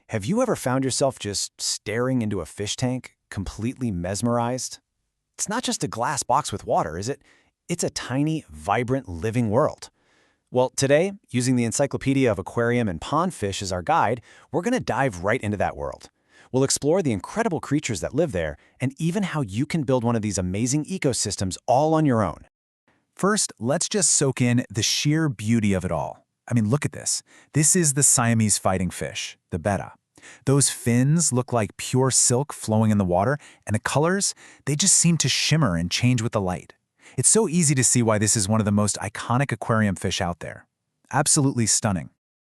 Have you ever found yourself just staring into a fish tank, completely mesmerized? It's not just a glass box with water, is it? It's a tiny, vibrant, living world. Well, today, using the Encyclopedia of Aquarium and Pond Fish as our guide, we're going to dive right into that world. We'll explore the incredible creatures that live there and even how you can build one of these amazing ecosystems all on your own. First, let's just soak in the sheer beauty of it all. I mean, look at this. This is the Siamese fighting fish, the betta. Those fins look like pure silk flowing in the water, and the colors, they just seem to shimmer and change with the light. It's so easy to see why this is one of the most iconic aquarium fish out there. Absolutely stunning.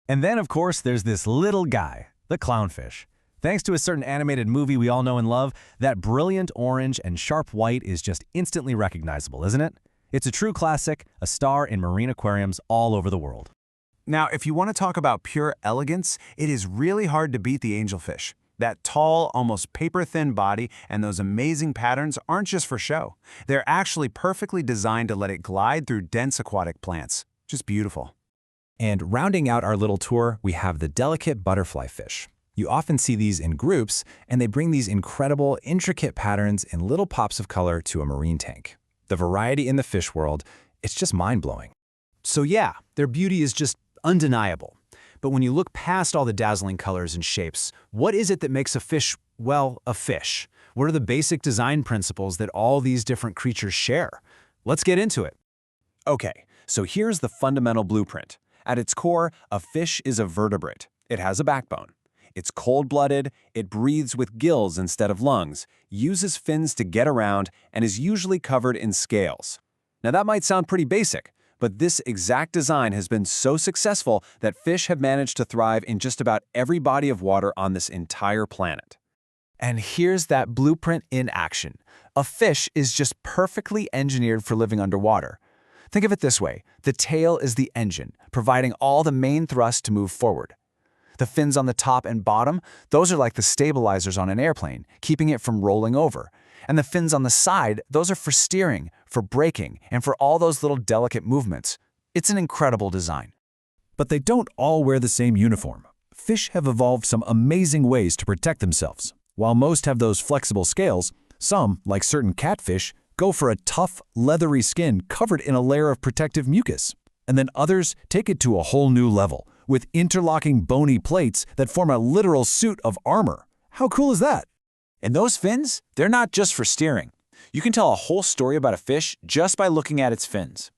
And then, of course, there's this little guy, the clownfish. Thanks to a certain animated movie we all know and love, that brilliant orange and sharp white is just instantly recognizable, isn't it? It's a true classic, a star in marine aquariums all over the world. Now, if you want to talk about pure elegance, it is really hard to beat the angelfish. That tall, almost paper-thin body and those amazing patterns aren't just for show. They're actually perfectly designed to let it glide through dense aquatic plants. Just beautiful. And rounding out our little tour, we have the delicate butterfly fish. You often see these in groups, and they bring these incredible, intricate patterns in little pops of color to a marine tank. The variety in the fish world, it's just mind-blowing. So yeah, their beauty is just undeniable. But when you look past all the dazzling colors and shapes, what is it that makes a fish, well, a fish? What are the basic design principles that all these different creatures share? Let's get into it. Okay, so here's the fundamental blueprint. At its core, a fish is a vertebrate. It has a backbone. It's cold-blooded, it breathes with gills instead of lungs, uses fins to get around, and is usually covered in scales. Now that might sound pretty basic, but this exact design has been so successful that fish have managed to thrive in just about every body of water on this entire planet. And here's that blueprint in action. A fish is just perfectly engineered for living underwater. Think of it this way. The tail is the engine, providing all the main thrust to move forward. The fins on the top and bottom, those are like the stabilizers on an airplane, keeping it from rolling over. And the fins on the side, those are for steering, for braking, and for all those little delicate movements. It's an incredible design. But they don't all wear the same uniform. Fish have evolved some amazing ways to protect themselves. While most have those flexible scales, some, like certain catfish, go for a tough, leathery skin covered in a layer of protective mucus. And then others take it to a whole new level, with interlocking bony plates that form a literal suit of armor. How cool is that? And those fins, they're not just for steering. You can tell a whole story about a fish just by looking at its fins.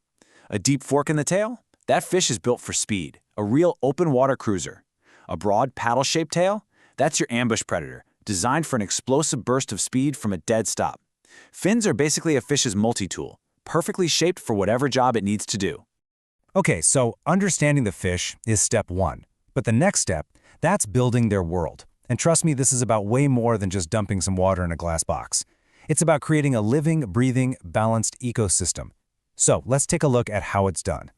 A deep fork in the tail? That fish is built for speed, a real open water cruiser. A broad paddle-shaped tail? That's your ambush predator, designed for an explosive burst of speed from a dead stop. Fins are basically a fish's multi-tool, perfectly shaped for whatever job it needs to do. Okay, so understanding the fish is step one. But the next step, that's building their world. And trust me, this is about way more than just dumping some water in a glass box. It's about creating a living, breathing, balanced ecosystem. So let's take a look at how it's done.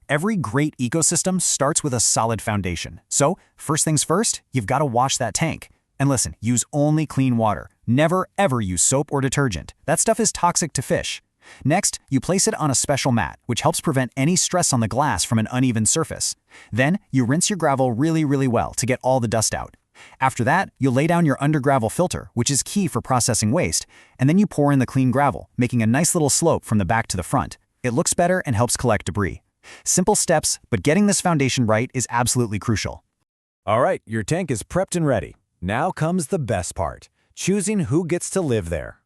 Every great ecosystem starts with a solid foundation. So first things first, you've got to wash that tank. And listen, use only clean water. Never, ever use soap or detergent. That stuff is toxic to fish. Next, you place it on a special mat, which helps prevent any stress on the glass from an uneven surface. Then, you rinse your gravel really, really well to get all the dust out. After that, you'll lay down your under-gravel filter, which is key for processing waste, and then you pour in the clean gravel, making a nice little slope from the back to the front. It looks better and helps collect debris. Simple steps, but getting this foundation right is absolutely crucial. All right, your tank is prepped and ready. Now comes the best part, choosing who gets to live there.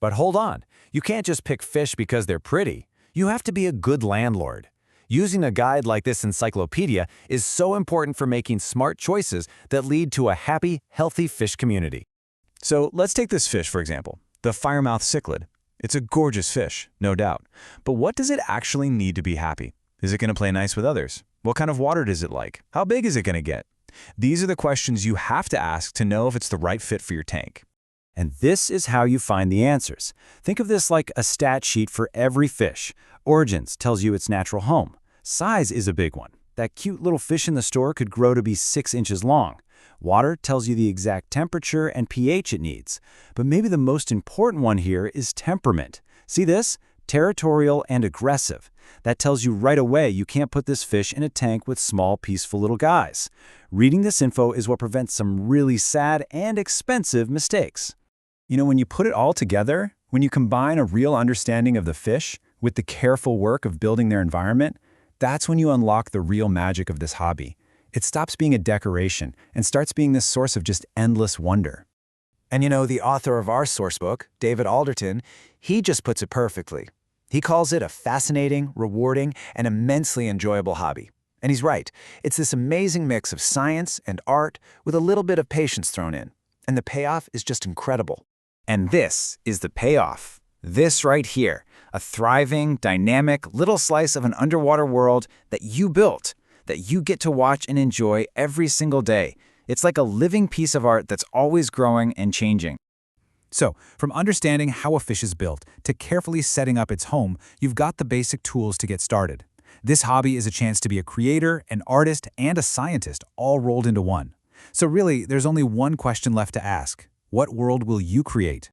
But hold on, you can't just pick fish because they're pretty. You have to be a good landlord. Using a guide like this encyclopedia is so important for making smart choices that lead to a happy, healthy fish community. So let's take this fish, for example, the firemouth cichlid. It's a gorgeous fish, no doubt. But what does it actually need to be happy? Is it going to play nice with others? What kind of water does it like? How big is it going to get? These are the questions you have to ask to know if it's the right fit for your tank. And this is how you find the answers. Think of this like a stat sheet for every fish. Origins tells you its natural home. Size is a big one. That cute little fish in the store could grow to be 6 inches long. Water tells you the exact temperature and pH it needs. But maybe the most important one here is temperament. See this? territorial and aggressive. That tells you right away you can't put this fish in a tank with small, peaceful little guys. Reading this info is what prevents some really sad and expensive mistakes. You know, when you put it all together, when you combine a real understanding of the fish with the careful work of building their environment, that's when you unlock the real magic of this hobby. It stops being a decoration and starts being this source of just endless wonder. And you know, the author of our sourcebook, David Alderton, he just puts it perfectly. He calls it a fascinating, rewarding, and immensely enjoyable hobby. And he's right. It's this amazing mix of science and art with a little bit of patience thrown in. And the payoff is just incredible. And this is the payoff. This right here, a thriving, dynamic little slice of an underwater world that you built, that you get to watch and enjoy every single day. It's like a living piece of art that's always growing and changing. So, from understanding how a fish is built to carefully setting up its home, you've got the basic tools to get started. This hobby is a chance to be a creator, an artist, and a scientist all rolled into one. So really, there's only one question left to ask. What world will you create?